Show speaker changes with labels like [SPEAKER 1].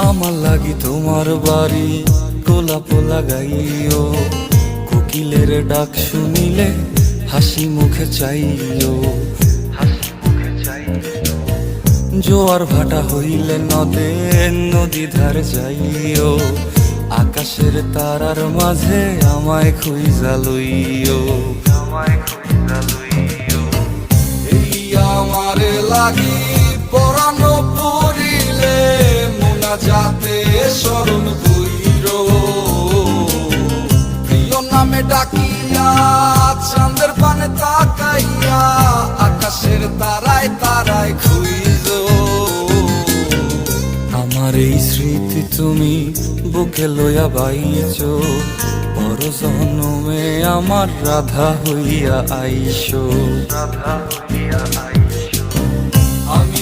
[SPEAKER 1] আমার লাগি তোমার বাড়ি গোলাপ লাগাইও, কোকিলের ডাক শুনিলে হাসি মুখে চাইও। জোয়ার ভাটা হইলে নদে নদী ধারে যাইও, আকাশের তারার মাঝে আমায় খুঁজা লইও। এই আমারে লাগি পরানো পড়িলে মোনাজাতে স্মরণ কইরো, প্রিয় নামে ডাকিয়া চাঁদের পানে তাকাইয়া আকাশের তারায় তারায় খুঁজো। আমার এই স্মৃতি তুমি বুকে লইয়া বাইছো, পর জন্মে আমার রাধা হইয়া আইসো।